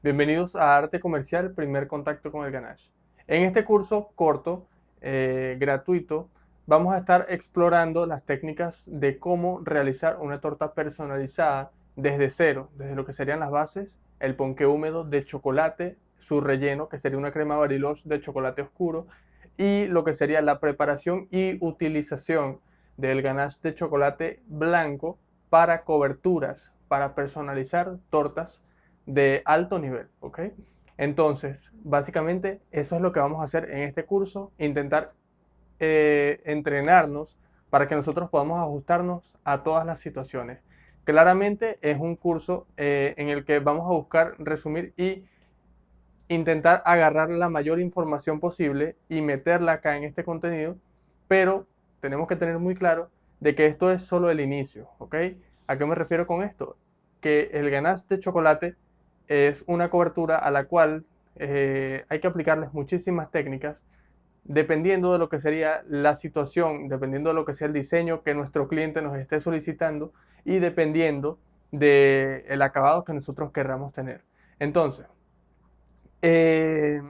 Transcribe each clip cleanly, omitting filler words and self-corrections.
Bienvenidos a Arte Comercial, primer contacto con el ganache. En este curso corto, gratuito, vamos a estar explorando las técnicas de cómo realizar una torta personalizada desde cero, desde lo que serían las bases, el ponqué húmedo de chocolate, su relleno, que sería una crema Bariloche de chocolate oscuro, y lo que sería la preparación y utilización del ganache de chocolate blanco para coberturas, para personalizar tortas de alto nivel, ¿ok? Entonces, básicamente eso es lo que vamos a hacer en este curso, intentar entrenarnos para que nosotros podamos ajustarnos a todas las situaciones. Claramente es un curso en el que vamos a buscar resumir y intentar agarrar la mayor información posible y meterla acá en este contenido, pero tenemos que tener muy claro de que esto es solo el inicio, ¿ok? ¿A qué me refiero con esto? Que el ganache de chocolate es una cobertura a la cual hay que aplicarles muchísimas técnicas dependiendo de lo que sería la situación, dependiendo de lo que sea el diseño que nuestro cliente nos esté solicitando y dependiendo del acabado que nosotros querramos tener. Entonces, eh,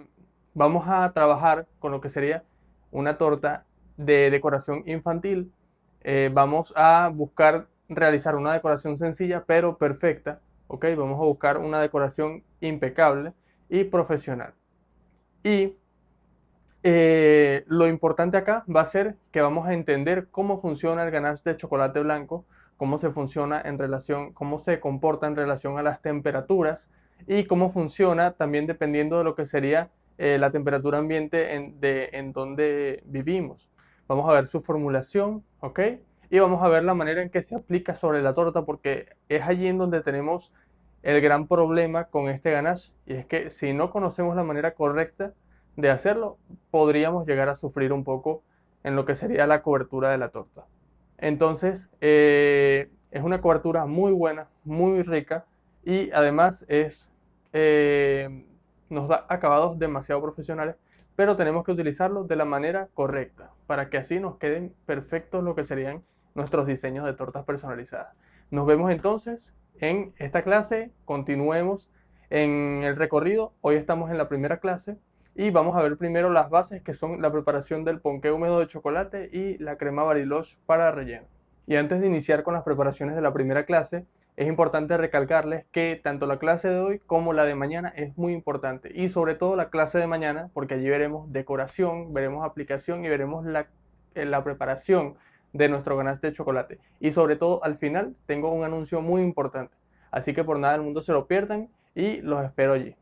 vamos a trabajar con lo que sería una torta de decoración infantil. Vamos a buscar realizar una decoración sencilla pero perfecta. ¿Ok? Vamos a buscar una decoración impecable y profesional. Y lo importante acá va a ser que vamos a entender cómo funciona el ganache de chocolate blanco, cómo se funciona en relación, cómo se comporta en relación a las temperaturas y cómo funciona también dependiendo de lo que sería la temperatura ambiente en donde vivimos. Vamos a ver su formulación, ¿ok? Y vamos a ver la manera en que se aplica sobre la torta porque es allí en donde tenemos el gran problema con este ganache y es que si no conocemos la manera correcta de hacerlo, podríamos llegar a sufrir un poco en lo que sería la cobertura de la torta. Entonces, es una cobertura muy buena, muy rica y además nos da acabados demasiado profesionales, pero tenemos que utilizarlo de la manera correcta para que así nos queden perfectos lo que serían nuestros diseños de tortas personalizadas. Nos vemos entonces en esta clase, continuemos en el recorrido. Hoy estamos en la primera clase y vamos a ver primero las bases que son la preparación del ponqué húmedo de chocolate y la crema Bariloche para relleno. Y antes de iniciar con las preparaciones de la primera clase, es importante recalcarles que tanto la clase de hoy como la de mañana es muy importante. Y sobre todo la clase de mañana, porque allí veremos decoración, veremos aplicación y veremos la preparación de nuestro ganache de chocolate. Y sobre todo al final tengo un anuncio muy importante. Así que por nada del mundo se lo pierdan y los espero allí.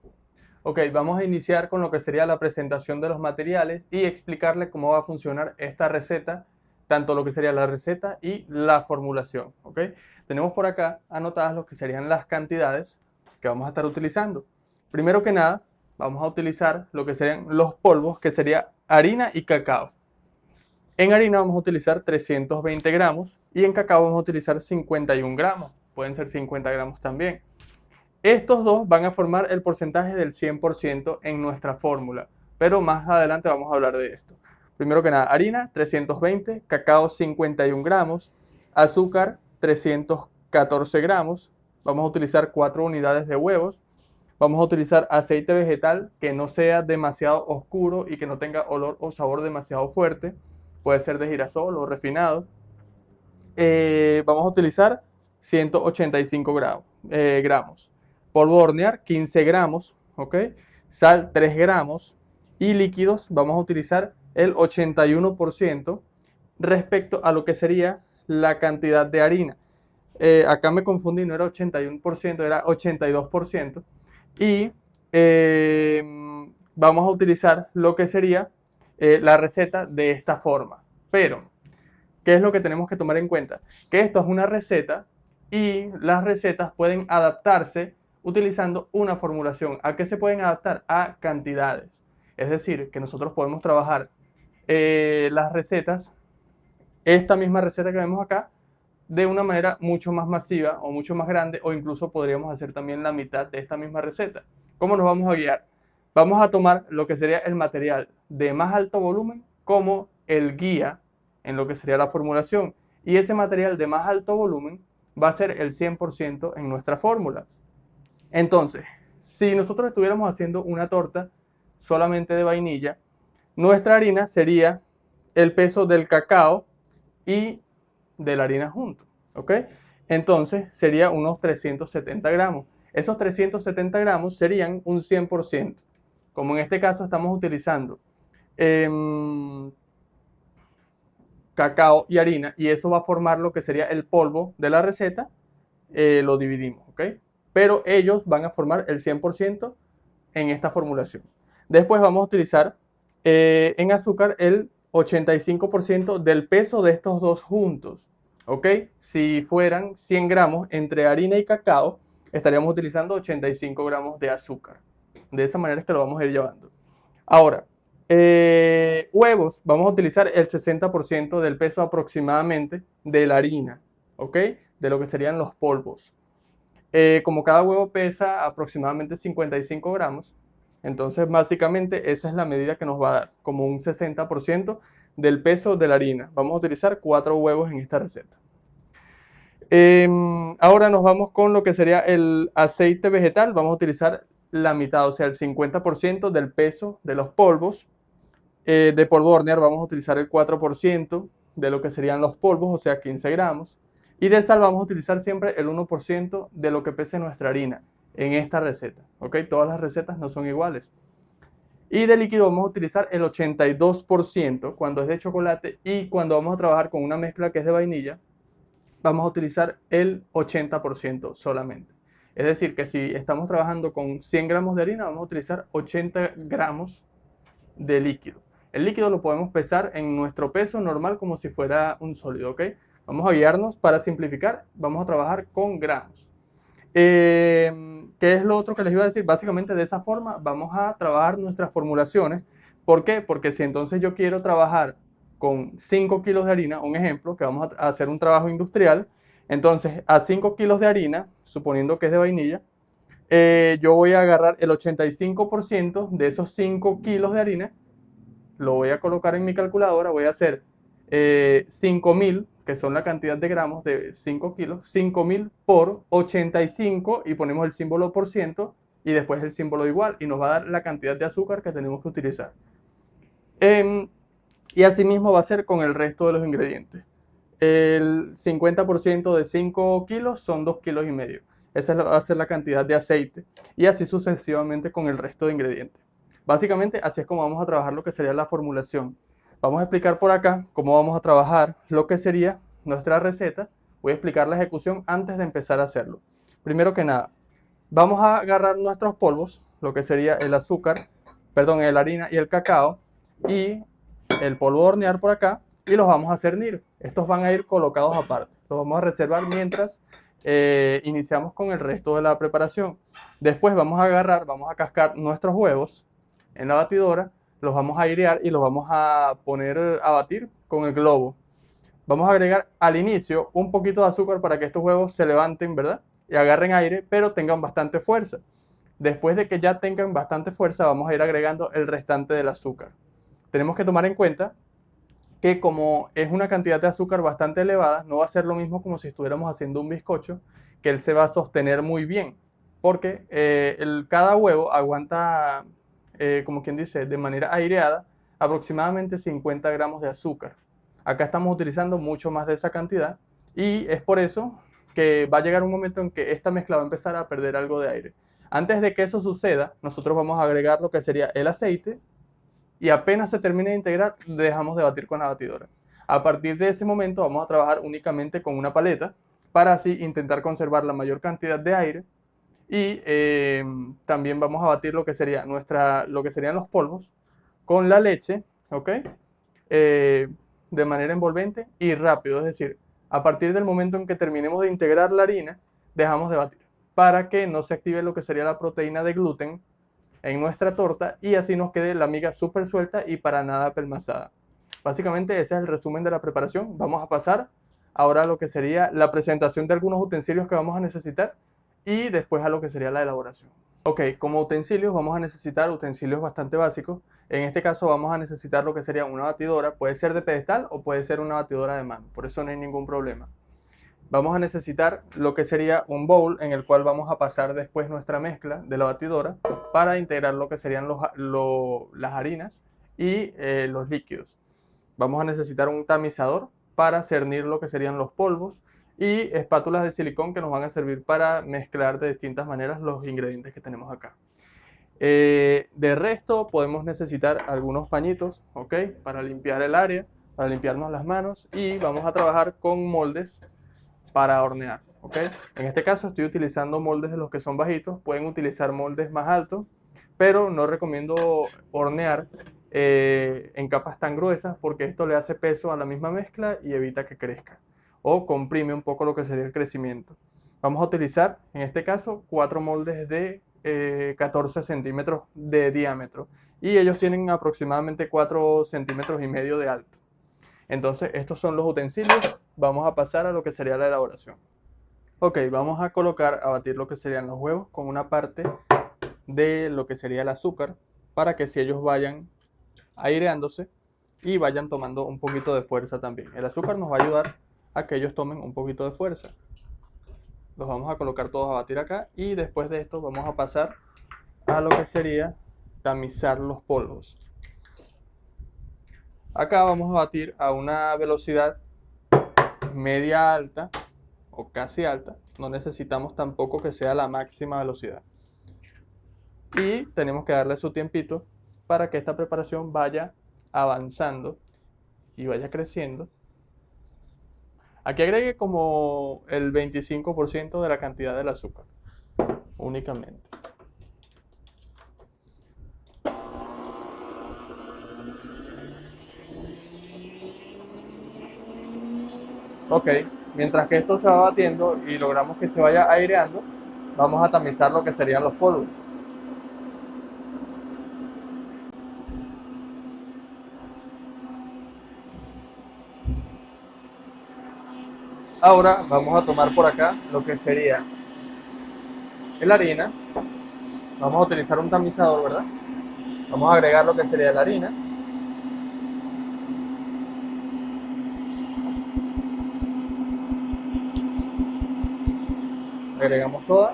Ok, vamos a iniciar con lo que sería la presentación de los materiales y explicarle cómo va a funcionar esta receta, tanto lo que sería la receta y la formulación. Ok, tenemos por acá anotadas lo que serían las cantidades que vamos a estar utilizando. Primero que nada, vamos a utilizar lo que serían los polvos, que sería harina y cacao. En harina vamos a utilizar 320 gramos y en cacao vamos a utilizar 51 gramos. Pueden ser 50 gramos también. Estos dos van a formar el porcentaje del 100% en nuestra fórmula, pero más adelante vamos a hablar de esto. Primero que nada, harina 320, cacao 51 gramos, azúcar 314 gramos, vamos a utilizar 4 unidades de huevos, vamos a utilizar aceite vegetal que no sea demasiado oscuro y que no tenga olor o sabor demasiado fuerte, puede ser de girasol o refinado. Vamos a utilizar 185 gramos. Polvo de hornear 15 gramos, ¿ok? Sal 3 gramos y líquidos vamos a utilizar el 81% respecto a lo que sería la cantidad de harina. Acá me confundí, no era 81%, era 82%. Y eh, vamos a utilizar lo que sería la receta de esta forma. Pero ¿qué es lo que tenemos que tomar en cuenta? Que esto es una receta y las recetas pueden adaptarse utilizando una formulación. ¿A qué se pueden adaptar? A cantidades. Es decir, que nosotros podemos trabajar las recetas, esta misma receta que vemos acá, de una manera mucho más masiva o mucho más grande, o incluso podríamos hacer también la mitad de esta misma receta. ¿Cómo nos vamos a guiar? Vamos a tomar lo que sería el material de más alto volumen como el guía en lo que sería la formulación. Y ese material de más alto volumen va a ser el 100% en nuestra fórmula. Entonces, si nosotros estuviéramos haciendo una torta solamente de vainilla, nuestra harina sería el peso del cacao y de la harina juntos, ¿ok? Entonces sería unos 370 gramos. Esos 370 gramos serían un 100%. Como en este caso estamos utilizando cacao y harina, y eso va a formar lo que sería el polvo de la receta, lo dividimos, ¿ok? Pero ellos van a formar el 100% en esta formulación. Después vamos a utilizar en azúcar el 85% del peso de estos dos juntos, ¿ok? Si fueran 100 gramos entre harina y cacao, estaríamos utilizando 85 gramos de azúcar. De esa manera es que lo vamos a ir llevando. Ahora, huevos, vamos a utilizar el 60% del peso aproximadamente de la harina, ¿ok? De lo que serían los polvos. Como cada huevo pesa aproximadamente 55 gramos, entonces básicamente esa es la medida que nos va a dar, como un 60% del peso de la harina. Vamos a utilizar 4 huevos en esta receta. Ahora nos vamos con lo que sería el aceite vegetal. Vamos a utilizar la mitad, o sea, el 50% del peso de los polvos. De polvo de hornear vamos a utilizar el 4% de lo que serían los polvos, o sea, 15 gramos. Y de sal vamos a utilizar siempre el 1% de lo que pese nuestra harina en esta receta, ¿ok? Todas las recetas no son iguales. Y de líquido vamos a utilizar el 82% cuando es de chocolate, y cuando vamos a trabajar con una mezcla que es de vainilla, vamos a utilizar el 80% solamente. Es decir, que si estamos trabajando con 100 gramos de harina, vamos a utilizar 80 gramos de líquido. El líquido lo podemos pesar en nuestro peso normal como si fuera un sólido, ¿ok? Vamos a guiarnos para simplificar, vamos a trabajar con gramos. ¿Qué es lo otro que les iba a decir? Básicamente de esa forma vamos a trabajar nuestras formulaciones. ¿Por qué? Porque si entonces yo quiero trabajar con 5 kilos de harina, un ejemplo, que vamos a hacer un trabajo industrial, entonces a 5 kilos de harina, suponiendo que es de vainilla, yo voy a agarrar el 85% de esos 5 kilos de harina, lo voy a colocar en mi calculadora, voy a hacer 5.000, que son la cantidad de gramos de 5 kilos, 5.000 por 85, y ponemos el símbolo por ciento y después el símbolo igual, y nos va a dar la cantidad de azúcar que tenemos que utilizar. Y asimismo va a ser con el resto de los ingredientes. El 50% de 5 kilos son 2,5 kilos. Esa va a ser la cantidad de aceite, y así sucesivamente con el resto de ingredientes. Básicamente así es como vamos a trabajar lo que sería la formulación. Vamos a explicar por acá cómo vamos a trabajar lo que sería nuestra receta. Voy a explicar la ejecución antes de empezar a hacerlo. Primero que nada, vamos a agarrar nuestros polvos, lo que sería el azúcar, perdón, la harina y el cacao, y el polvo de hornear por acá, y los vamos a cernir. Estos van a ir colocados aparte. Los vamos a reservar mientras iniciamos con el resto de la preparación. Después vamos a agarrar, vamos a cascar nuestros huevos en la batidora, los vamos a airear y los vamos a poner a batir con el globo. Vamos a agregar al inicio un poquito de azúcar para que estos huevos se levanten, ¿verdad? Y agarren aire, pero tengan bastante fuerza. Después de que ya tengan bastante fuerza, vamos a ir agregando el restante del azúcar. Tenemos que tomar en cuenta que como es una cantidad de azúcar bastante elevada, no va a ser lo mismo como si estuviéramos haciendo un bizcocho, que él se va a sostener muy bien, porque cada huevo aguanta, como quien dice, de manera aireada, aproximadamente 50 gramos de azúcar. Acá estamos utilizando mucho más de esa cantidad, y es por eso que va a llegar un momento en que esta mezcla va a empezar a perder algo de aire. Antes de que eso suceda, nosotros vamos a agregar lo que sería el aceite, y apenas se termine de integrar, dejamos de batir con la batidora. A partir de ese momento vamos a trabajar únicamente con una paleta, para así intentar conservar la mayor cantidad de aire, y también vamos a batir lo que serían los polvos con la leche, ¿ok? De manera envolvente y rápido, es decir, a partir del momento en que terminemos de integrar la harina, dejamos de batir, para que no se active lo que sería la proteína de gluten en nuestra torta, y así nos quede la miga súper suelta y para nada apelmazada. Básicamente ese es el resumen de la preparación. Vamos a pasar ahora a lo que sería la presentación de algunos utensilios que vamos a necesitar, y después a lo que sería la elaboración. Ok, como utensilios vamos a necesitar utensilios bastante básicos. En este caso vamos a necesitar lo que sería una batidora, puede ser de pedestal o puede ser una batidora de mano, por eso no hay ningún problema. vamos a necesitar lo que sería un bowl en el cual vamos a pasar después nuestra mezcla de la batidora para integrar lo que serían las harinas y los líquidos. Vamos a necesitar un tamizador para cernir lo que serían los polvos y espátulas de silicón que nos van a servir para mezclar de distintas maneras los ingredientes que tenemos acá. De resto podemos necesitar algunos pañitos, ¿ok? Para limpiar el área, para limpiarnos las manos, y vamos a trabajar con moldes para hornear, ¿ok? En este caso estoy utilizando moldes de los que son bajitos, pueden utilizar moldes más altos, pero no recomiendo hornear en capas tan gruesas porque esto le hace peso a la misma mezcla y evita que crezca o comprime un poco lo que sería el crecimiento. Vamos a utilizar en este caso 4 moldes de 14 centímetros de diámetro y ellos tienen aproximadamente 4 centímetros y medio de alto. Entonces estos son los utensilios, vamos a pasar a lo que sería la elaboración. Ok, vamos a colocar a batir lo que serían los huevos con una parte de lo que sería el azúcar para que si ellos vayan aireándose y vayan tomando un poquito de fuerza también. El azúcar nos va a ayudar a que ellos tomen un poquito de fuerza. Los vamos a colocar todos a batir acá y después de esto vamos a pasar a lo que sería tamizar los polvos. Acá vamos a batir a una velocidad media alta o casi alta. No necesitamos tampoco que sea la máxima velocidad. Y tenemos que darle su tiempito para que esta preparación vaya avanzando y vaya creciendo. Aquí agregue como el 25% de la cantidad del azúcar, únicamente. Ok, mientras que esto se va batiendo y logramos que se vaya aireando, vamos a tamizar lo que serían los polvos. Ahora vamos a tomar por acá lo que sería la harina. Vamos a utilizar un tamizador, ¿verdad? Vamos a agregar lo que sería la harina. Agregamos toda.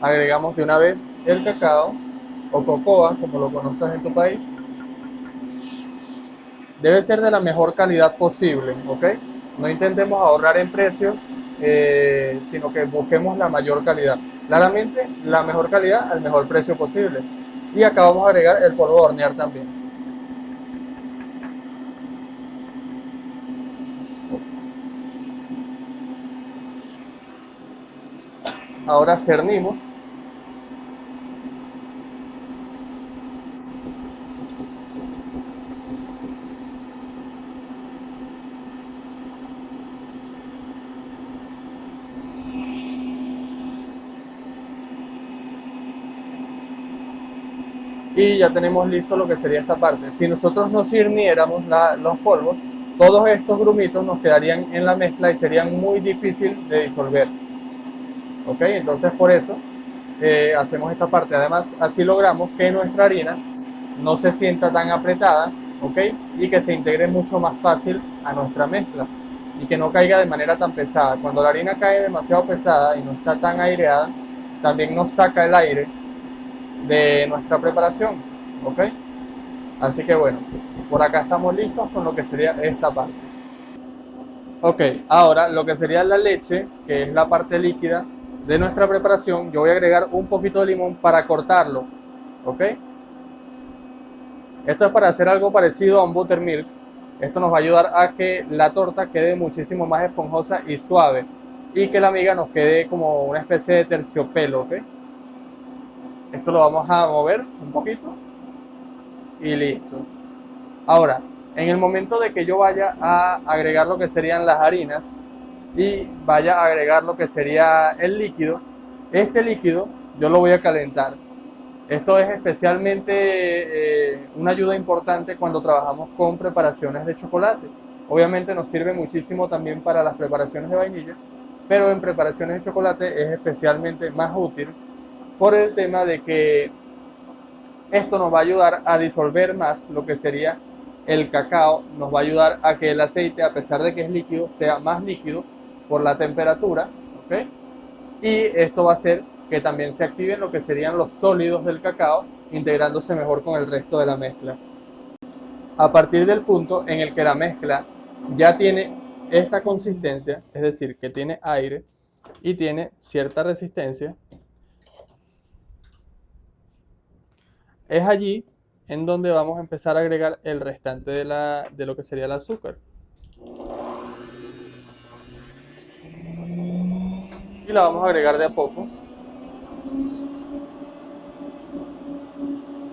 Agregamos de una vez el cacao o cocoa, como lo conozcas en tu país. Debe ser de la mejor calidad posible, ¿ok? No intentemos ahorrar en precios, sino que busquemos la mayor calidad. Claramente, la mejor calidad al mejor precio posible. Y acá vamos a agregar el polvo de hornear también. Ahora cernimos. Y ya tenemos listo lo que sería esta parte. Si nosotros no cerniéramos los polvos, todos estos grumitos nos quedarían en la mezcla y serían muy difícil de disolver. ¿Ok? Entonces por eso hacemos esta parte. Además, así logramos que nuestra harina no se sienta tan apretada, ¿ok? Y que se integre mucho más fácil a nuestra mezcla y que no caiga de manera tan pesada. Cuando la harina cae demasiado pesada y no está tan aireada, también nos saca el aire de nuestra preparación, ¿ok? Así que bueno, por acá estamos listos con lo que sería esta parte. Ok, ahora lo que sería la leche, que es la parte líquida de nuestra preparación, yo voy a agregar un poquito de limón para cortarlo, ¿ok? Esto es para hacer algo parecido a un buttermilk. Esto nos va a ayudar a que la torta quede muchísimo más esponjosa y suave y que la miga nos quede como una especie de terciopelo, ¿ok? Esto lo vamos a mover un poquito y listo. Ahora, en el momento de que yo vaya a agregar lo que serían las harinas y vaya a agregar lo que sería el líquido, este líquido yo lo voy a calentar. Esto es especialmente una ayuda importante cuando trabajamos con preparaciones de chocolate. Obviamente nos sirve muchísimo también para las preparaciones de vainilla, pero en preparaciones de chocolate es especialmente más útil por el tema de que esto nos va a ayudar a disolver más lo que sería el cacao, nos va a ayudar a que el aceite, a pesar de que es líquido, sea más líquido por la temperatura, ¿ok? Y esto va a hacer que también se activen lo que serían los sólidos del cacao, integrándose mejor con el resto de la mezcla. A partir del punto en el que la mezcla ya tiene esta consistencia, es decir, que tiene aire y tiene cierta resistencia, es allí en donde vamos a empezar a agregar el restante de lo que sería el azúcar. Y la vamos a agregar de a poco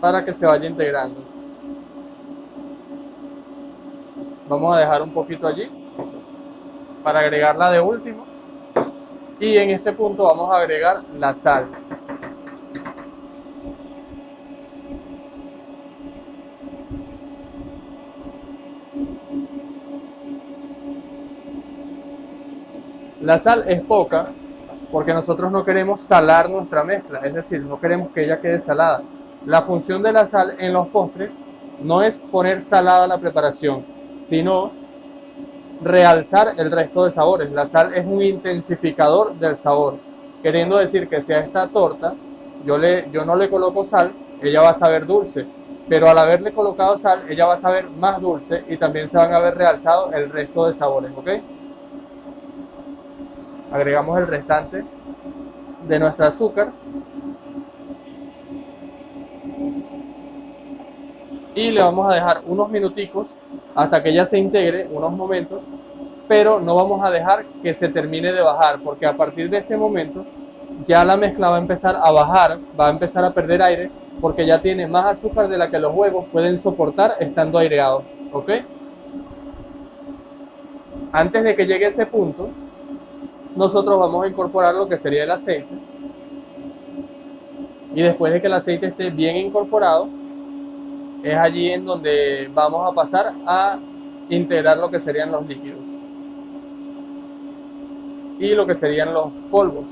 para que se vaya integrando. Vamos a dejar un poquito allí para agregarla de último. Y en este punto vamos a agregar la sal. La sal es poca porque nosotros no queremos salar nuestra mezcla, es decir, no queremos que ella quede salada. La función de la sal en los postres no es poner salada la preparación, sino realzar el resto de sabores. La sal es un intensificador del sabor, queriendo decir que si a esta torta yo no le coloco sal, ella va a saber dulce, pero al haberle colocado sal, ella va a saber más dulce y también se van a ver realzado el resto de sabores, ¿ok? Agregamos el restante de nuestro azúcar y le vamos a dejar unos minuticos hasta que ya se integre, unos momentos, pero no vamos a dejar que se termine de bajar, porque a partir de este momento ya la mezcla va a empezar a bajar, va a empezar a perder aire, porque ya tiene más azúcar de la que los huevos pueden soportar estando aireados, ¿ok? Antes de que llegue a ese punto, nosotros vamos a incorporar lo que sería el aceite, y después de que el aceite esté bien incorporado, es allí en donde vamos a pasar a integrar lo que serían los líquidos y lo que serían los polvos.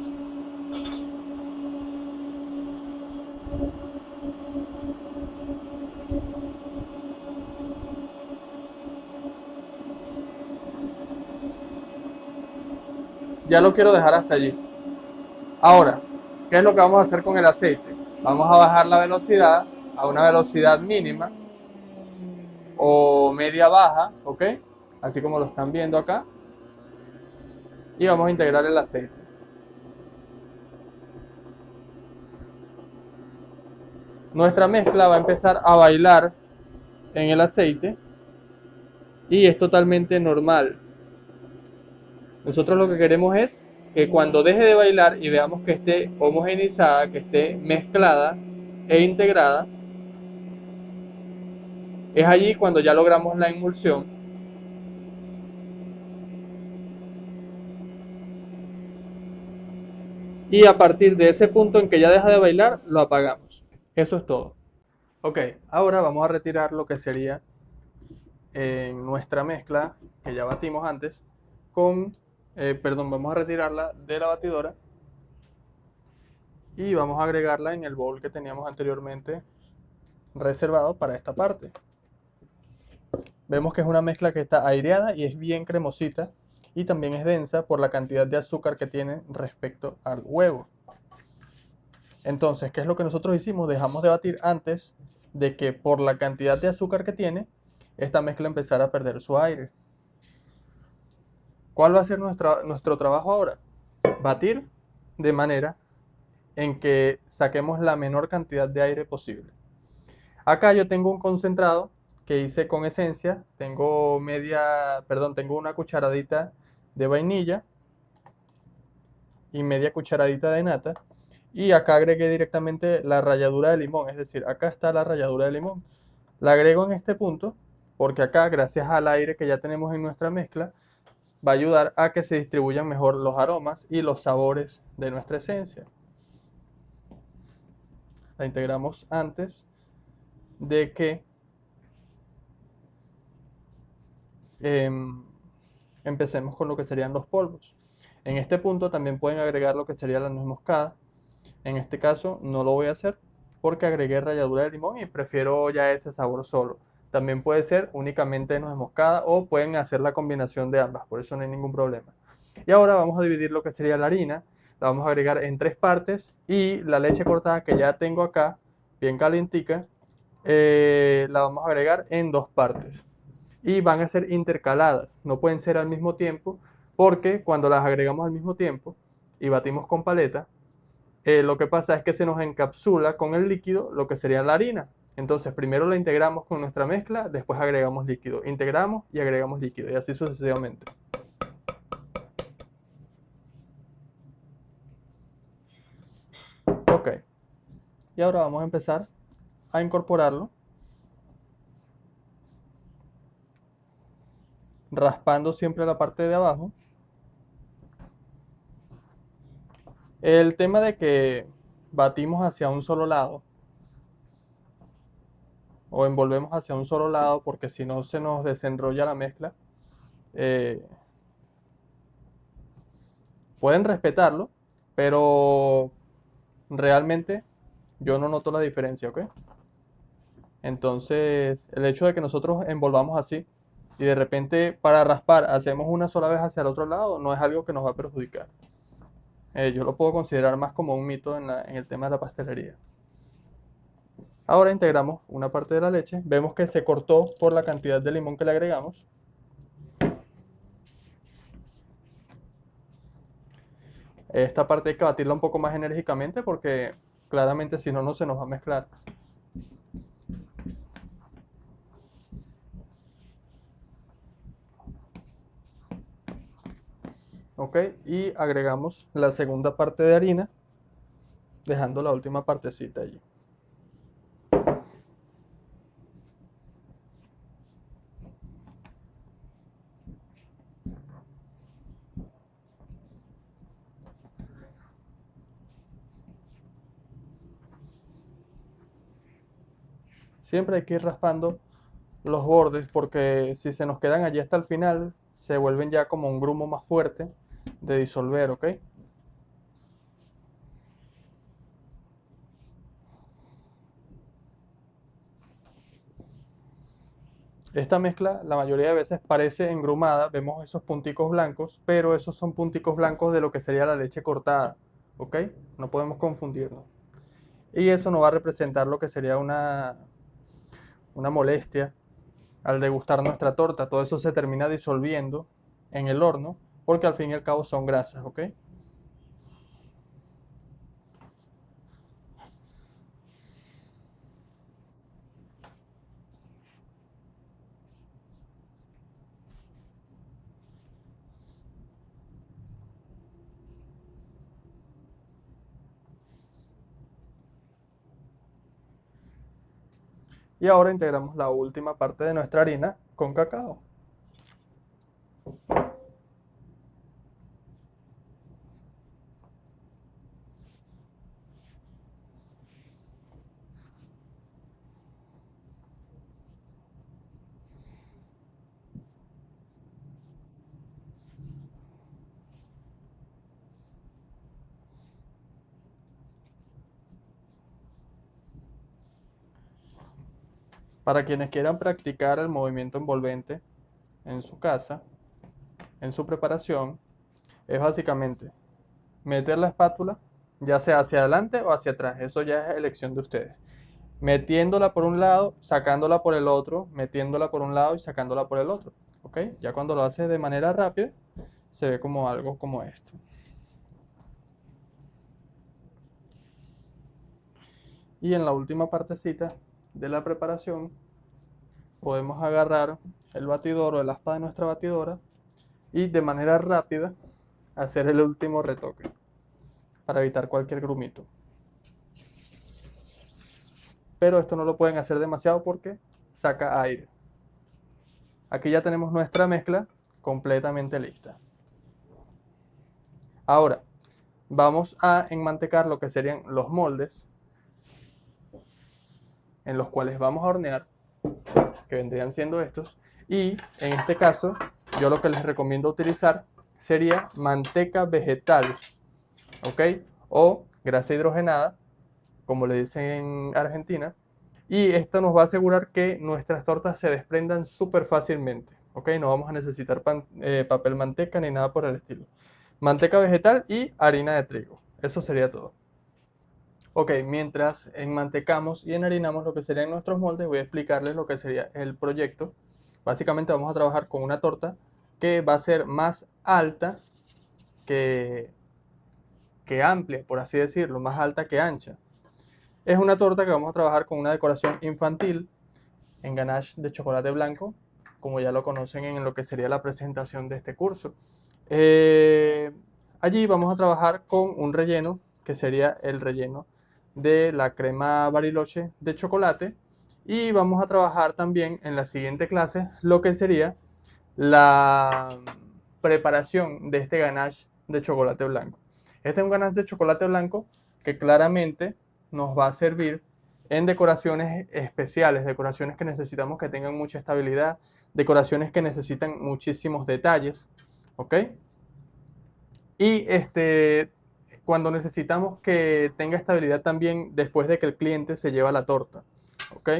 Ya lo quiero dejar hasta allí. Ahora, ¿qué es lo que vamos a hacer con el aceite? Vamos a bajar la velocidad a una velocidad mínima o media baja, ¿ok? Así como lo están viendo acá. Y vamos a integrar el aceite. Nuestra mezcla va a empezar a bailar en el aceite y es totalmente normal. Nosotros lo que queremos es que cuando deje de bailar y veamos que esté homogeneizada, que esté mezclada e integrada, es allí cuando ya logramos la emulsión. Y a partir de ese punto en que ya deja de bailar, lo apagamos. Eso es todo. Ok, ahora vamos a retirar lo que sería nuestra mezcla que ya batimos antes vamos a retirarla de la batidora y vamos a agregarla en el bowl que teníamos anteriormente reservado para esta parte. Vemos que es una mezcla que está aireada y es bien cremosita y también es densa por la cantidad de azúcar que tiene respecto al huevo. Entonces, ¿qué es lo que nosotros hicimos? Dejamos de batir antes de que por la cantidad de azúcar que tiene, esta mezcla empezara a perder su aire. ¿Cuál va a ser nuestro trabajo ahora? Batir de manera en que saquemos la menor cantidad de aire posible. Acá yo tengo un concentrado que hice con esencia, tengo una cucharadita de vainilla y media cucharadita de nata. Y acá agregué directamente la ralladura de limón, es decir, acá está la ralladura de limón. La agrego en este punto porque acá, gracias al aire que ya tenemos en nuestra mezcla, va a ayudar a que se distribuyan mejor los aromas y los sabores de nuestra esencia. La integramos antes de que empecemos con lo que serían los polvos. En este punto también pueden agregar lo que sería la nuez moscada. En este caso no lo voy a hacer porque agregué ralladura de limón y prefiero ya ese sabor solo. También puede ser únicamente nuez moscada o pueden hacer la combinación de ambas, por eso no hay ningún problema. Y ahora vamos a dividir lo que sería la harina, la vamos a agregar en 3 partes y la leche cortada que ya tengo acá, bien calientica, la vamos a agregar en 2 partes. Y van a ser intercaladas, no pueden ser al mismo tiempo, porque cuando las agregamos al mismo tiempo y batimos con paleta, lo que pasa es que se nos encapsula con el líquido lo que sería la harina. Entonces, primero la integramos con nuestra mezcla, después agregamos líquido, integramos y agregamos líquido, y así sucesivamente. Ok, y ahora vamos a empezar a incorporarlo, raspando siempre la parte de abajo. El tema de que batimos hacia un solo lado o envolvemos hacia un solo lado porque si no se nos desenrolla la mezcla, eh, pueden respetarlo, pero realmente yo no noto la diferencia, ¿ok? Entonces, el hecho de que nosotros envolvamos así y de repente para raspar hacemos una sola vez hacia el otro lado, no es algo que nos va a perjudicar. Yo lo puedo considerar más como un mito en el tema de la pastelería. Ahora integramos una parte de la leche. Vemos que se cortó por la cantidad de limón que le agregamos. Esta parte hay que batirla un poco más enérgicamente porque claramente si no, no se nos va a mezclar. Ok, y agregamos la segunda parte de harina, dejando la última partecita allí. Siempre hay que ir raspando los bordes porque si se nos quedan allí hasta el final, se vuelven ya como un grumo más fuerte de disolver, ¿ok? Esta mezcla la mayoría de veces parece engrumada, vemos esos punticos blancos, pero esos son punticos blancos de lo que sería la leche cortada, ¿ok? No podemos confundirnos. Y eso no va a representar lo que sería una molestia al degustar nuestra torta. Todo eso se termina disolviendo en el horno porque al fin y al cabo son grasas, ¿ok? Y ahora integramos la última parte de nuestra harina con cacao. Para quienes quieran practicar el movimiento envolvente en su casa, en su preparación, es básicamente meter la espátula, ya sea hacia adelante o hacia atrás, eso ya es elección de ustedes. Metiéndola por un lado, sacándola por el otro, metiéndola por un lado y sacándola por el otro, ¿ok? Ya cuando lo haces de manera rápida, se ve como algo como esto. Y en la última partecita de la preparación, podemos agarrar el batidor o el aspa de nuestra batidora y de manera rápida hacer el último retoque para evitar cualquier grumito. Pero esto no lo pueden hacer demasiado porque saca aire. Aquí ya tenemos nuestra mezcla completamente lista. Ahora, vamos a enmantecar lo que serían los moldes en los cuales vamos a hornear, que vendrían siendo estos. Y en este caso, yo lo que les recomiendo utilizar sería manteca vegetal, ¿ok? O grasa hidrogenada, como le dicen en Argentina. Y esto nos va a asegurar que nuestras tortas se desprendan súper fácilmente. ¿ok? No vamos a necesitar papel manteca ni nada por el estilo. Manteca vegetal y harina de trigo. Eso sería todo. Ok, mientras enmantecamos y enharinamos lo que serían nuestros moldes, voy a explicarles lo que sería el proyecto. Básicamente vamos a trabajar con una torta que va a ser más alta que, que amplia, por así decirlo, más alta que ancha. Es una torta que vamos a trabajar con una decoración infantil en ganache de chocolate blanco, como ya lo conocen en lo que sería la presentación de este curso. Allí vamos a trabajar con un relleno que sería el relleno de la crema Bariloche de chocolate, y vamos a trabajar también en la siguiente clase lo que sería la preparación de este ganache de chocolate blanco. Este es un ganache de chocolate blanco que claramente nos va a servir en decoraciones especiales, decoraciones que necesitamos que tengan mucha estabilidad, decoraciones que necesitan muchísimos detalles, ¿ok? Y cuando necesitamos que tenga estabilidad también después de que el cliente se lleva la torta, ¿ok?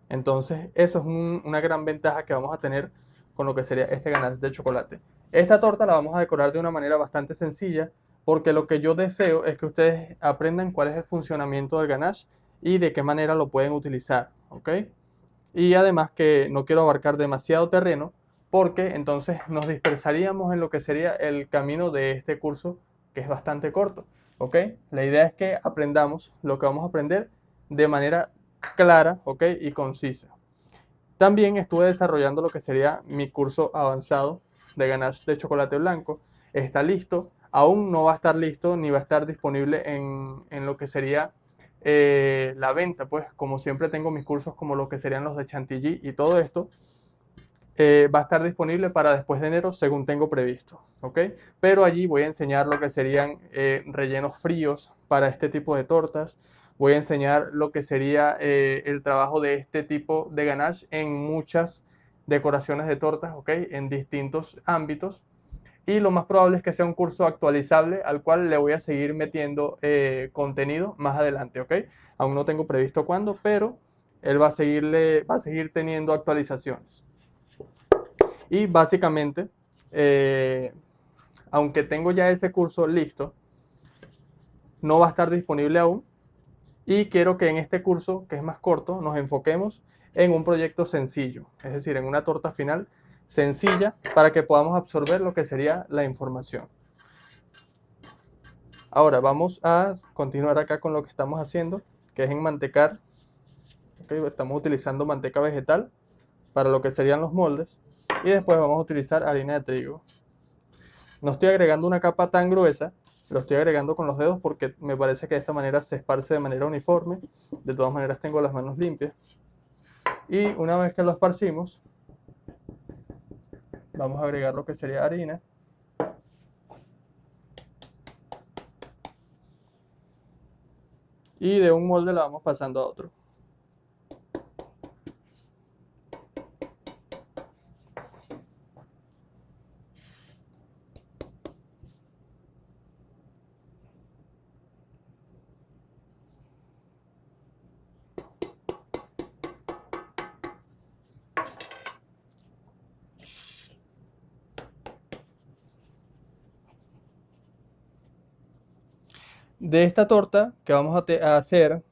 Entonces, eso es una gran ventaja que vamos a tener con lo que sería este ganache de chocolate. Esta torta la vamos a decorar de una manera bastante sencilla, porque lo que yo deseo es que ustedes aprendan cuál es el funcionamiento del ganache y de qué manera lo pueden utilizar, ¿ok? Y además que no quiero abarcar demasiado terreno, porque entonces nos dispersaríamos en lo que sería el camino de este curso, que es bastante corto, ¿ok? La idea es que aprendamos lo que vamos a aprender de manera clara, ¿ok? Y concisa. También estuve desarrollando lo que sería mi curso avanzado de ganache de chocolate blanco. Está listo, aún no va a estar listo ni va a estar disponible en lo que sería la venta, pues como siempre tengo mis cursos como lo que serían los de Chantilly y todo esto, va a estar disponible para después de enero según tengo previsto, ¿ok? Pero allí voy a enseñar lo que serían rellenos fríos para este tipo de tortas. Voy a enseñar lo que sería el trabajo de este tipo de ganache en muchas decoraciones de tortas, ¿ok? En distintos ámbitos. Y lo más probable es que sea un curso actualizable al cual le voy a seguir metiendo contenido más adelante, ¿ok? Aún no tengo previsto cuándo, pero él va a seguir teniendo actualizaciones. Y básicamente, eh, aunque tengo ya ese curso listo, no va a estar disponible aún. Y quiero que en este curso, que es más corto, nos enfoquemos en un proyecto sencillo, es decir, en una torta final sencilla para que podamos absorber lo que sería la información. Ahora vamos a continuar acá con lo que estamos haciendo, que es enmantecar. Okay, estamos utilizando manteca vegetal para lo que serían los moldes, y después vamos a utilizar harina de trigo. No estoy agregando una capa tan gruesa, lo estoy agregando con los dedos porque me parece que de esta manera se esparce de manera uniforme. De todas maneras tengo las manos limpias. Y una vez que lo esparcimos, vamos a agregar lo que sería harina. Y de un molde la vamos pasando a otro. De esta torta que vamos a hacer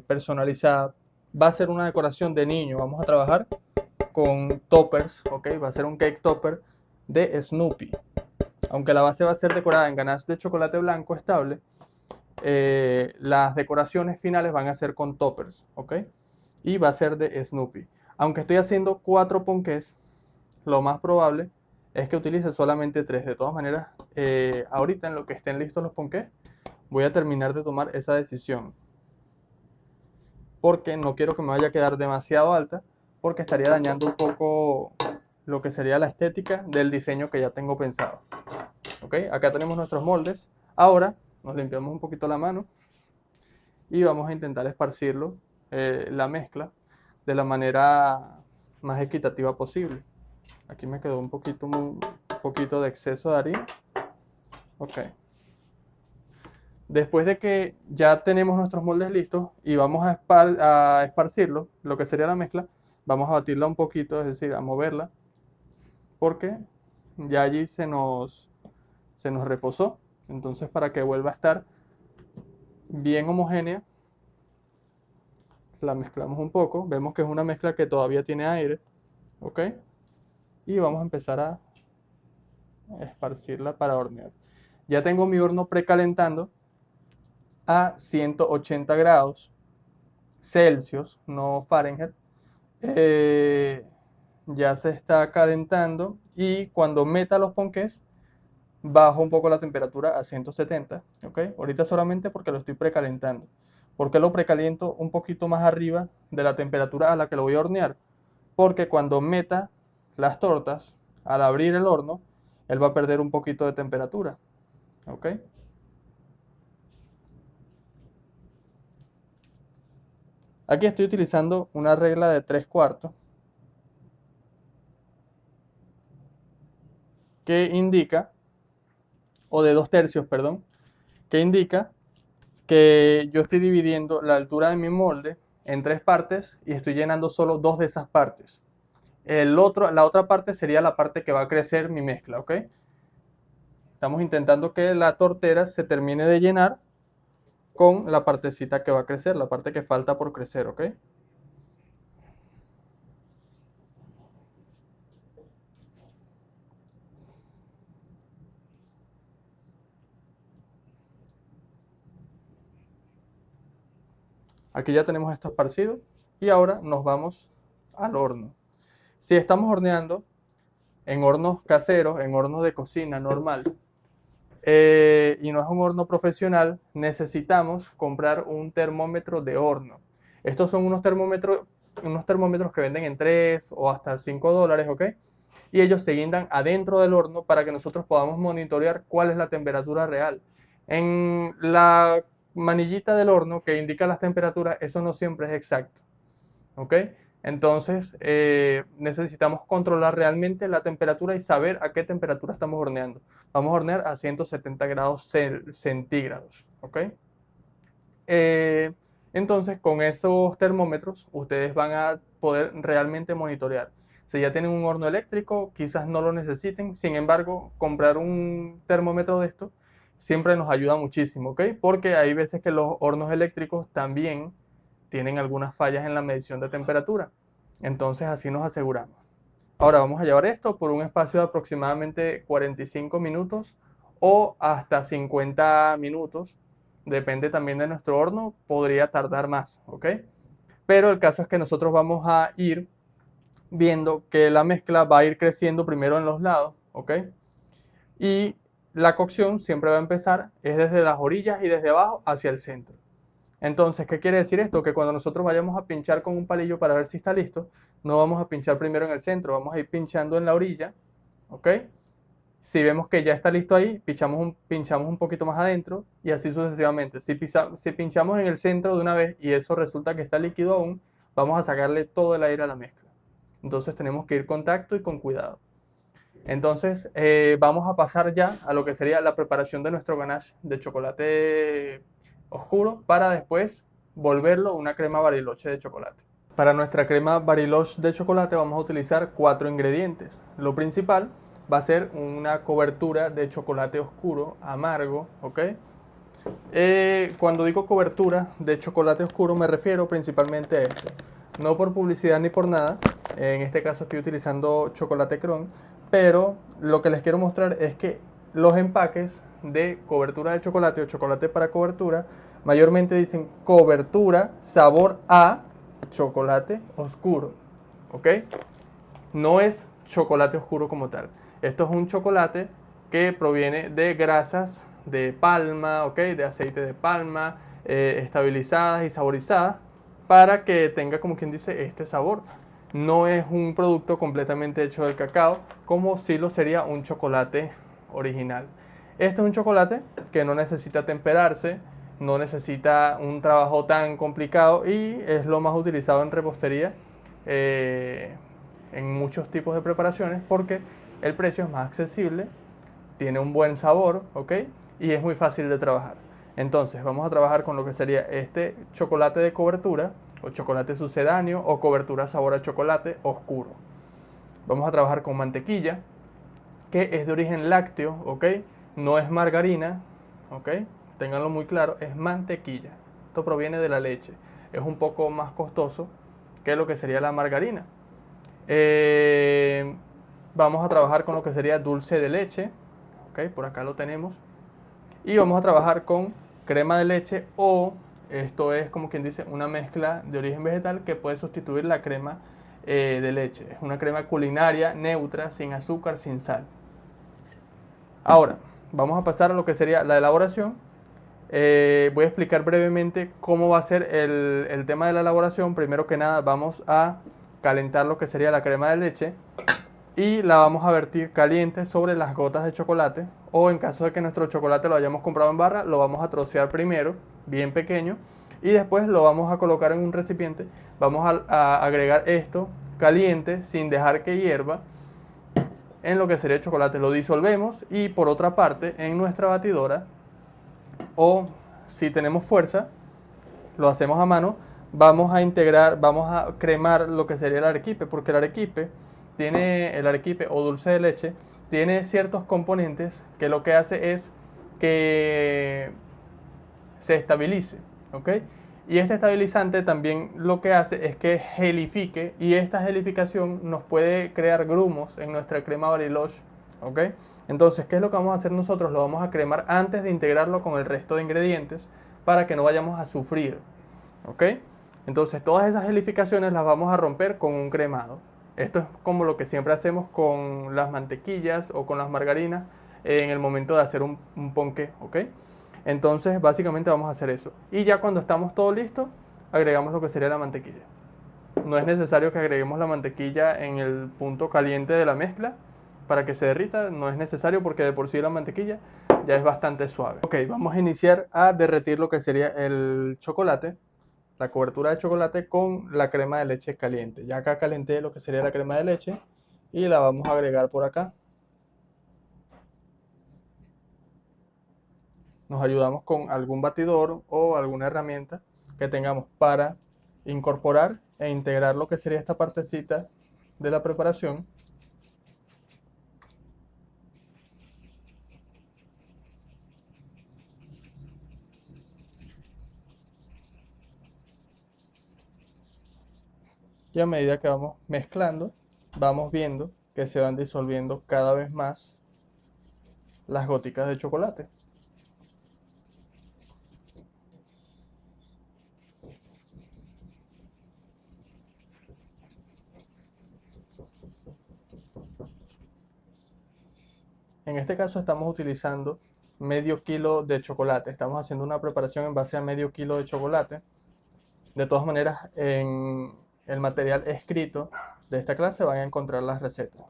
personalizada, va a ser una decoración de niño. Vamos a trabajar con toppers, ¿ok? Va a ser un cake topper de Snoopy. Aunque la base va a ser decorada en ganache de chocolate blanco estable, las decoraciones finales van a ser con toppers, ¿ok? Y va a ser de Snoopy. Aunque estoy haciendo 4 ponqués, lo más probable es que utilice solamente 3. De todas maneras, ahorita en lo que estén listos los ponqués, voy a terminar de tomar esa decisión. Porque no quiero que me vaya a quedar demasiado alta, porque estaría dañando un poco lo que sería la estética del diseño que ya tengo pensado. ¿Ok? Acá tenemos nuestros moldes. Ahora nos limpiamos un poquito la mano y vamos a intentar esparcirlo, la mezcla, de la manera más equitativa posible. Aquí me quedó un poquito de exceso de harina. Ok. Después de que ya tenemos nuestros moldes listos y vamos a esparcirlo, lo que sería la mezcla, Vamos a batirla un poquito, es decir, a moverla, porque ya allí se nos reposó. Entonces, para que vuelva a estar bien homogénea, la mezclamos un poco. Vemos que es una mezcla que todavía tiene aire, ¿ok? Y vamos a empezar a esparcirla para hornear. Ya tengo mi horno precalentando a 180 grados Celsius, no Fahrenheit. Ya se está calentando y cuando meta los ponqués bajo un poco la temperatura a 170, ¿ok? Ahorita solamente porque lo estoy precalentando. ¿Por qué lo precaliento un poquito más arriba de la temperatura a la que lo voy a hornear? Porque cuando meta las tortas, al abrir el horno, él va a perder un poquito de temperatura, ¿ok? Aquí estoy utilizando una regla de 3/4 que indica, o de 2/3, perdón, que indica que yo estoy dividiendo la altura de mi molde en 3 partes y estoy llenando solo 2 de esas partes. La otra parte sería la parte que va a crecer mi mezcla, ¿ok? Estamos intentando que la tortera se termine de llenar con la partecita que va a crecer, la parte que falta por crecer, ¿ok? Aquí ya tenemos esto esparcido y ahora nos vamos al horno. Si estamos horneando en hornos caseros, en hornos de cocina normal, y no es un horno profesional, necesitamos comprar un termómetro de horno. Estos son unos termómetros que venden en 3 o hasta $5, ¿ok? Y ellos se guindan adentro del horno para que nosotros podamos monitorear cuál es la temperatura real. En la manillita del horno que indica las temperaturas, eso no siempre es exacto, ¿ok? Entonces necesitamos controlar realmente la temperatura y saber a qué temperatura estamos horneando. Vamos a hornear a 170 grados centígrados, ¿ok? Eh, entonces con esos termómetros ustedes van a poder realmente monitorear. Si ya tienen un horno eléctrico, quizás no lo necesiten. Sin embargo, comprar un termómetro de esto siempre nos ayuda muchísimo, ¿ok? Porque hay veces que los hornos eléctricos también tienen algunas fallas en la medición de temperatura. Entonces así nos aseguramos. Ahora vamos a llevar esto por un espacio de aproximadamente 45 minutos o hasta 50 minutos. Depende también de nuestro horno, podría tardar más, ¿ok? Pero el caso es que nosotros vamos a ir viendo que la mezcla va a ir creciendo primero en los lados, ¿ok? Y la cocción siempre va a empezar es desde las orillas y desde abajo hacia el centro. Entonces, ¿qué quiere decir esto? Que cuando nosotros vayamos a pinchar con un palillo para ver si está listo, no vamos a pinchar primero en el centro, vamos a ir pinchando en la orilla, ¿ok? Si vemos que ya está listo ahí, pinchamos un poquito más adentro y así sucesivamente. Si pinchamos en el centro de una vez y eso resulta que está líquido aún, vamos a sacarle todo el aire a la mezcla. Entonces tenemos que ir con tacto y con cuidado. Entonces vamos a pasar ya a lo que sería la preparación de nuestro ganache de chocolate oscuro para después volverlo una crema Bariloche de chocolate. Para nuestra crema Bariloche de chocolate vamos a utilizar 4 ingredientes. Lo principal va a ser una cobertura de chocolate oscuro, amargo, ¿ok? Cuando digo cobertura de chocolate oscuro me refiero principalmente a esto. No por publicidad ni por nada, en este caso estoy utilizando chocolate Cron, pero lo que les quiero mostrar es que los empaques de cobertura de chocolate o chocolate para cobertura mayormente dicen cobertura sabor a chocolate oscuro, ¿ok? No es chocolate oscuro como tal. Esto es un chocolate que proviene de grasas de palma, ¿ok? De aceite de palma, estabilizadas y saborizadas para que tenga, como quien dice, este sabor. No es un producto completamente hecho del cacao, como si lo sería un chocolate original. Este es un chocolate que no necesita temperarse, no necesita un trabajo tan complicado y es lo más utilizado en repostería en muchos tipos de preparaciones porque el precio es más accesible, tiene un buen sabor, ¿ok? Y es muy fácil de trabajar. Entonces vamos a trabajar con lo que sería este chocolate de cobertura o chocolate sucedáneo o cobertura sabor a chocolate oscuro. Vamos a trabajar con mantequilla, que es de origen lácteo, ¿ok? No es margarina, ¿ok? Ténganlo muy claro, es mantequilla. Esto proviene de la leche. Es un poco más costoso que lo que sería la margarina. Vamos a trabajar con lo que sería dulce de leche, ¿ok? Por acá lo tenemos. Y vamos a trabajar con crema de leche o, esto es como quien dice, una mezcla de origen vegetal que puede sustituir la crema de leche. Es una crema culinaria neutra, sin azúcar, sin sal. Ahora, vamos a pasar a lo que sería la elaboración. Voy a explicar brevemente cómo va a ser el tema de la elaboración. Primero que nada, vamos a calentar lo que sería la crema de leche y la vamos a vertir caliente sobre las gotas de chocolate, o en caso de que nuestro chocolate lo hayamos comprado en barra, lo vamos a trocear primero, bien pequeño, y después lo vamos a colocar en un recipiente. Vamos a agregar esto caliente sin dejar que hierva en lo que sería el chocolate. Lo disolvemos y por otra parte en nuestra batidora, o si tenemos fuerza, lo hacemos a mano, vamos a integrar, vamos a cremar lo que sería el arequipe, porque el arequipe o dulce de leche tiene ciertos componentes que lo que hace es que se estabilice, ¿ok? Y este estabilizante también lo que hace es que gelifique, y esta gelificación nos puede crear grumos en nuestra crema Bariloche, ¿ok? Entonces, ¿qué es lo que vamos a hacer nosotros? Lo vamos a cremar antes de integrarlo con el resto de ingredientes para que no vayamos a sufrir, ¿ok? Entonces, todas esas gelificaciones las vamos a romper con un cremado. Esto es como lo que siempre hacemos con las mantequillas o con las margarinas en el momento de hacer un ponqué, ¿ok? Entonces, básicamente vamos a hacer eso. Y ya cuando estamos todo listo, agregamos lo que sería la mantequilla. No es necesario que agreguemos la mantequilla en el punto caliente de la mezcla para que se derrita. No es necesario porque de por sí la mantequilla ya es bastante suave. Ok, vamos a iniciar a derretir lo que sería el chocolate, la cobertura de chocolate con la crema de leche caliente. Ya acá calenté lo que sería la crema de leche y la vamos a agregar por acá. Nos ayudamos con algún batidor o alguna herramienta que tengamos para incorporar e integrar lo que sería esta partecita de la preparación. Y a medida que vamos mezclando, vamos viendo que se van disolviendo cada vez más las góticas de chocolate. En este caso estamos utilizando medio kilo de chocolate. Estamos haciendo una preparación en base a medio kilo de chocolate. De todas maneras, en el material escrito de esta clase van a encontrar las recetas.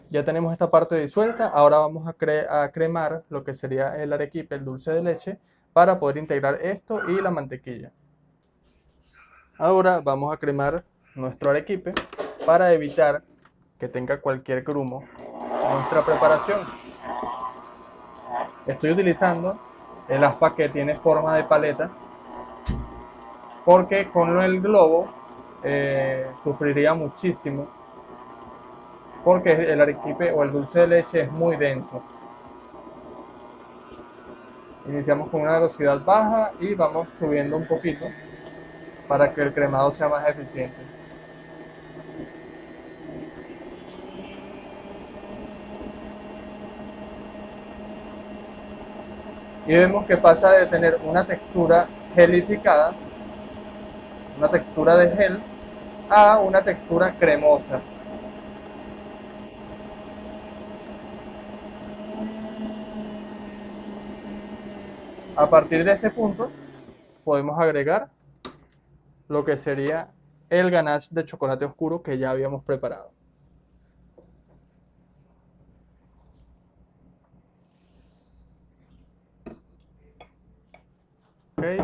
Ya tenemos esta parte disuelta, ahora vamos a cremar lo que sería el arequipe, el dulce de leche, para poder integrar esto y la mantequilla. Ahora vamos a cremar nuestro arequipe para evitar que tenga cualquier grumo en nuestra preparación. Estoy utilizando el aspa que tiene forma de paleta, porque con el globo sufriría muchísimo, porque el arequipe o el dulce de leche es muy denso. Iniciamos con una velocidad baja y vamos subiendo un poquito para que el cremado sea más eficiente. Y vemos que pasa de tener una textura gelificada, una textura de gel, a una textura cremosa. A partir de este punto podemos agregar lo que sería el ganache de chocolate oscuro que ya habíamos preparado. Okay.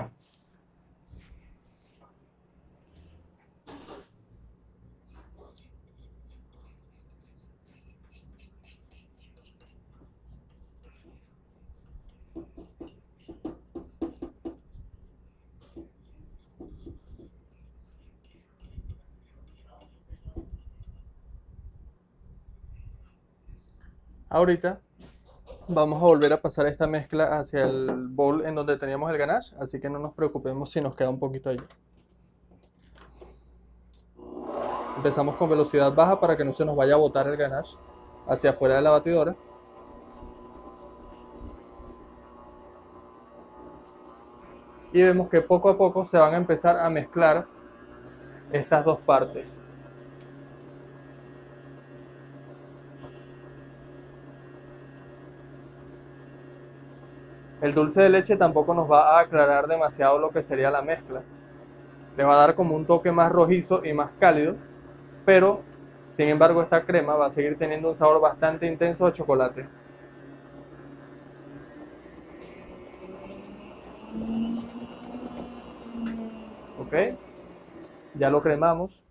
Ahorita vamos a volver a pasar esta mezcla hacia el bowl en donde teníamos el ganache, así que no nos preocupemos si nos queda un poquito allí. Empezamos con velocidad baja para que no se nos vaya a botar el ganache hacia afuera de la batidora. Y vemos que poco a poco se van a empezar a mezclar estas dos partes. El dulce de leche tampoco nos va a aclarar demasiado lo que sería la mezcla. Le va a dar como un toque más rojizo y más cálido, pero sin embargo esta crema va a seguir teniendo un sabor bastante intenso de chocolate. ¿Ok? Ya lo cremamos.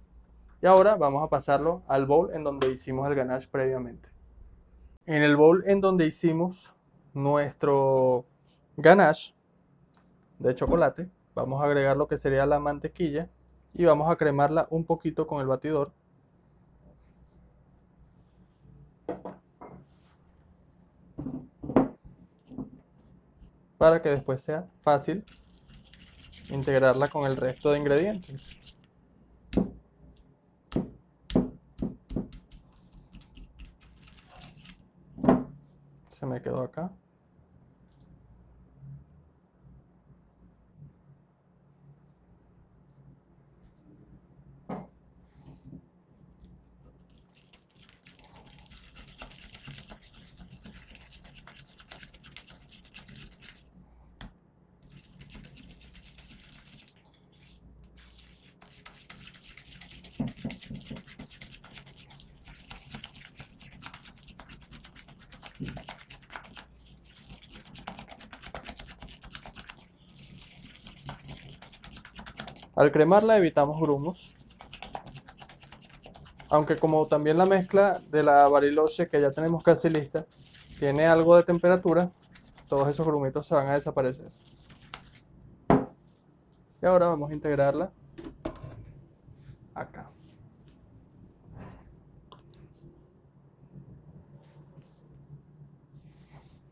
Y ahora vamos a pasarlo al bowl en donde hicimos el ganache previamente. En el bowl en donde hicimos nuestro ganache de chocolate, vamos a agregar lo que sería la mantequilla y vamos a cremarla un poquito con el batidor. Para que después sea fácil integrarla con el resto de ingredientes. Se me quedó acá. Al cremarla evitamos grumos, aunque como también la mezcla de la Bariloche que ya tenemos casi lista tiene algo de temperatura, todos esos grumitos se van a desaparecer. Y ahora vamos a integrarla acá.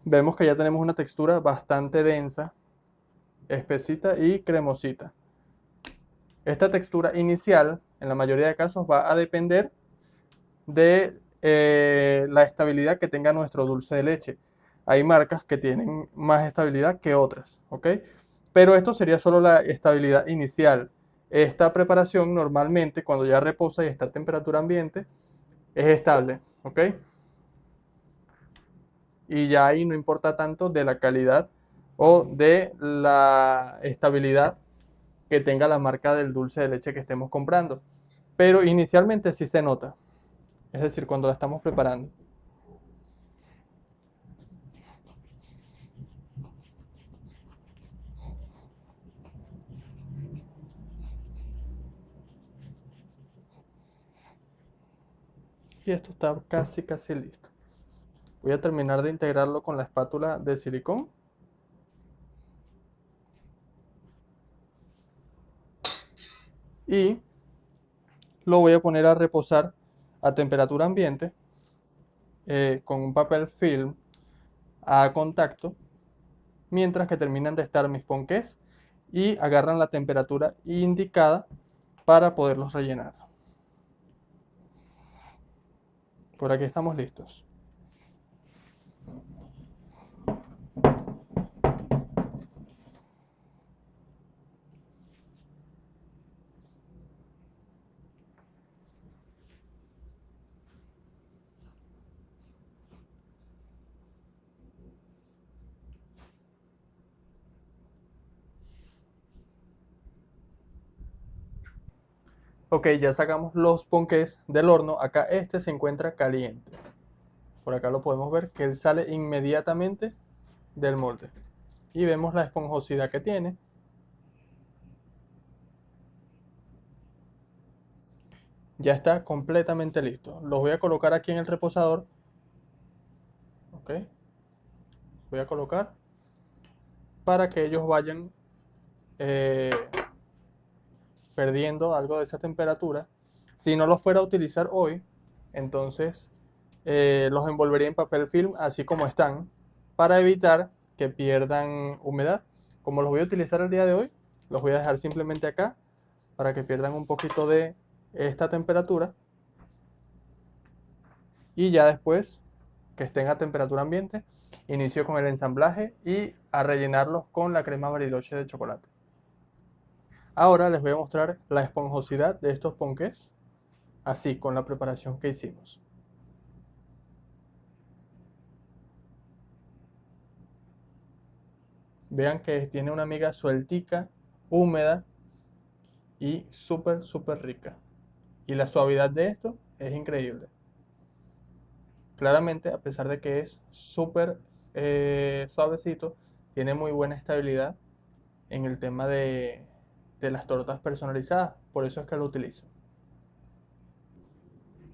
Vemos que ya tenemos una textura bastante densa, espesita y cremosita. Esta textura inicial, en la mayoría de casos, va a depender de la estabilidad que tenga nuestro dulce de leche. Hay marcas que tienen más estabilidad que otras, ¿ok? Pero esto sería solo la estabilidad inicial. Esta preparación normalmente, cuando ya reposa y está a temperatura ambiente, es estable, ¿ok? Y ya ahí no importa tanto de la calidad o de la estabilidad que tenga la marca del dulce de leche que estemos comprando. Pero inicialmente sí se nota, es decir, cuando la estamos preparando. Y esto está casi listo. Voy a terminar de integrarlo con la espátula de silicón. Y lo voy a poner a reposar a temperatura ambiente con un papel film a contacto mientras que terminan de estar mis ponqués y agarran la temperatura indicada para poderlos rellenar. Por aquí estamos listos. Ok, ya sacamos los ponqués del horno. Acá este se encuentra caliente. Por acá lo podemos ver que él sale inmediatamente del molde. Y vemos la esponjosidad que tiene. Ya está completamente listo. Los voy a colocar aquí en el reposador. Ok. Voy a colocar para que ellos vayan eh, perdiendo algo de esa temperatura. Si no los fuera a utilizar hoy, entonces los envolvería en papel film así como están para evitar que pierdan humedad. Como los voy a utilizar el día de hoy, los voy a dejar simplemente acá para que pierdan un poquito de esta temperatura y ya después que estén a temperatura ambiente, inicio con el ensamblaje y a rellenarlos con la crema Bariloche de chocolate. Ahora les voy a mostrar la esponjosidad de estos ponqués, así con la preparación que hicimos. Vean que tiene una miga sueltica, húmeda y súper rica. Y la suavidad de esto es increíble. Claramente, a pesar de que es súper suavecito, tiene muy buena estabilidad en el tema de las tortas personalizadas. Por eso es que lo utilizo.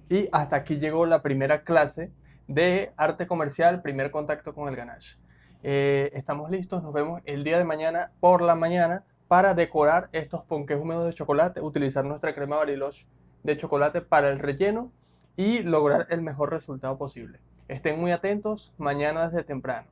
Y hasta aquí llegó la primera clase de arte comercial, primer contacto con el ganache. Estamos listos, nos vemos el día de mañana por la mañana para decorar estos ponqués húmedos de chocolate, utilizar nuestra crema Bariloche de chocolate para el relleno y lograr el mejor resultado posible. Estén muy atentos mañana desde temprano.